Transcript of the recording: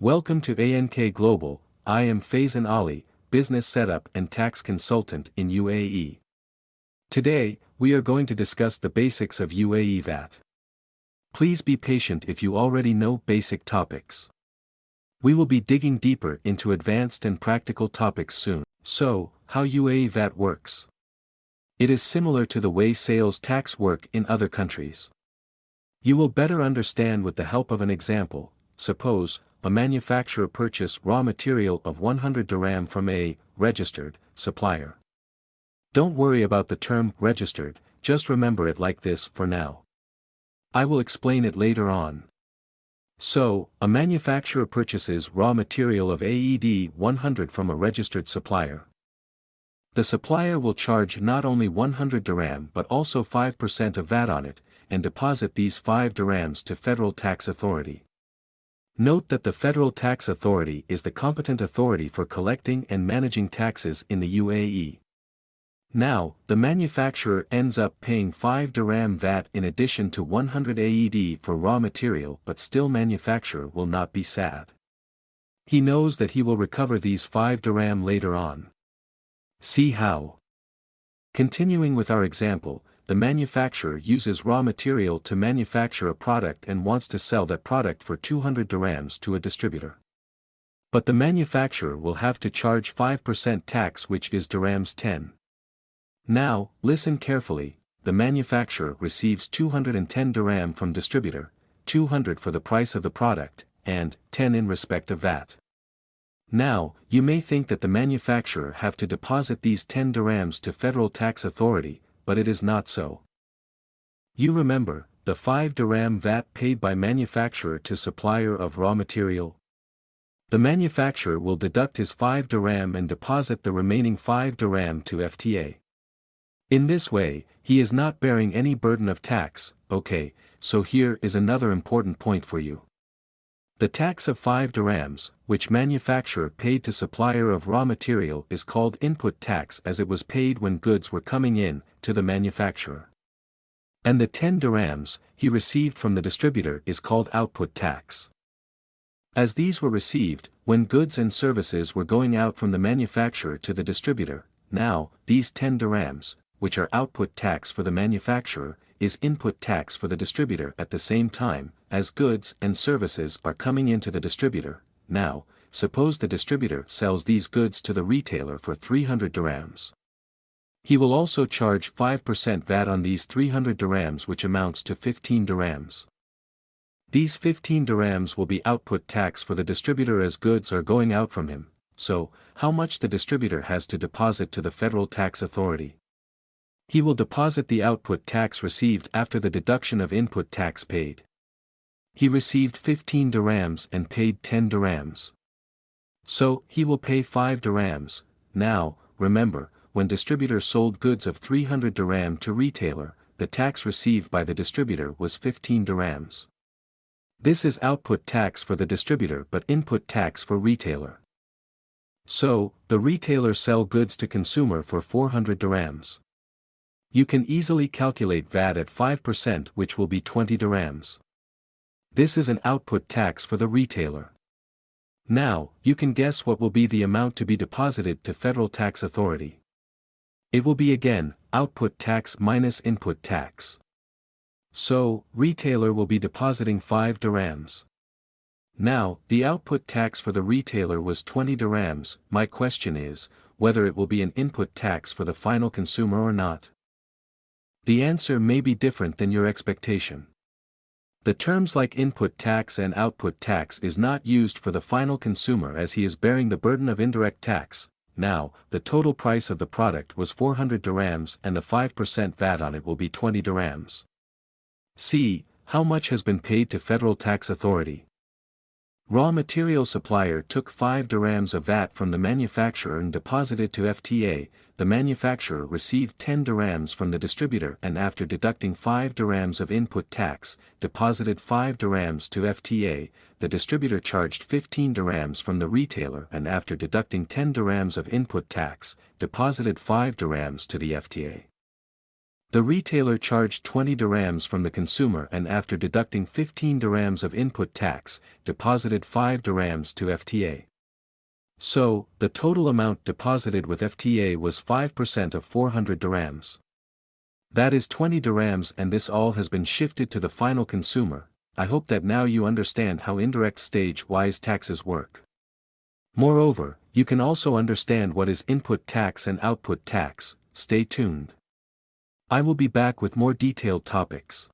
Welcome to ANK Global. I am Faizan Ali, Business Setup and Tax Consultant in UAE. Today, we are going to discuss the basics of UAE-VAT. Please be patient if you already know basic topics. We will be digging deeper into advanced and practical topics soon. So, how UAE-VAT works? It is similar to the way sales tax work in other countries. You will better understand with the help of an example. Suppose, a manufacturer purchase raw material of 100 dirham from a registered supplier. Don't worry about the term registered, just remember it like this for now. I will explain it later on. So, a manufacturer purchases raw material of AED 100 from a registered supplier. The supplier will charge not only 100 dirham but also 5% of VAT on it, and deposit these 5 dirhams to Federal Tax Authority. Note that the Federal Tax Authority is the competent authority for collecting and managing taxes in the UAE. Now, the manufacturer ends up paying 5 dirham VAT in addition to 100 AED for raw material, but still manufacturer will not be sad. He knows that he will recover these 5 dirham later on. See how? Continuing with our example, the manufacturer uses raw material to manufacture a product and wants to sell that product for 200 dirhams to a distributor. But the manufacturer will have to charge 5% tax, which is dirhams 10. Now, listen carefully, the manufacturer receives 210 dirham from distributor, 200 for the price of the product, and 10 in respect of VAT. Now, you may think that the manufacturer have to deposit these 10 dirhams to Federal Tax Authority, but it is not so. You remember, the 5 dirham VAT paid by manufacturer to supplier of raw material? The manufacturer will deduct his 5 dirham and deposit the remaining 5 dirham to FTA. In this way, he is not bearing any burden of tax. Okay, so here is another important point for you. The tax of 5 dirhams, which manufacturer paid to supplier of raw material, is called input tax as it was paid when goods were coming in to the manufacturer. And the 10 dirhams he received from the distributor is called output tax. As these were received when goods and services were going out from the manufacturer to the distributor, now, these 10 dirhams, which are output tax for the manufacturer, is input tax for the distributor at the same time, as goods and services are coming into the distributor. Now, suppose the distributor sells these goods to the retailer for 300 dirhams. He will also charge 5% VAT on these 300 dirhams, which amounts to 15 dirhams. These 15 dirhams will be output tax for the distributor as goods are going out from him. So, how much the distributor has to deposit to the Federal Tax Authority? He will deposit the output tax received after the deduction of input tax paid. He received 15 dirhams and paid 10 dirhams. So, he will pay 5 dirhams. Now, remember, when distributor sold goods of 300 dirham to retailer, the tax received by the distributor was 15 dirhams. This is output tax for the distributor but input tax for retailer. So, the retailer sell goods to consumer for 400 dirhams. You can easily calculate VAT at 5%, which will be 20 dirhams. This is an output tax for the retailer. Now, you can guess what will be the amount to be deposited to Federal Tax Authority. It will be again, output tax minus input tax. So, retailer will be depositing 5 dirhams. Now, the output tax for the retailer was 20 dirhams. My question is, whether it will be an input tax for the final consumer or not. The answer may be different than your expectation. The terms like input tax and output tax is not used for the final consumer as he is bearing the burden of indirect tax. Now, the total price of the product was 400 dirhams and the 5% VAT on it will be 20 dirhams. See, how much has been paid to Federal Tax Authority. Raw material supplier took 5 dirhams of VAT from the manufacturer and deposited to FTA. The manufacturer received 10 dirhams from the distributor and after deducting 5 dirhams of input tax, deposited 5 dirhams to FTA. The distributor charged 15 dirhams from the retailer and after deducting 10 dirhams of input tax, deposited 5 dirhams to the FTA. The retailer charged 20 dirhams from the consumer and after deducting 15 dirhams of input tax, deposited 5 dirhams to FTA. So, the total amount deposited with FTA was 5% of 400 dirhams. That is 20 dirhams, and this all has been shifted to the final consumer. I hope that now you understand how indirect stage-wise taxes work. Moreover, you can also understand what is input tax and output tax. Stay tuned. I will be back with more detailed topics.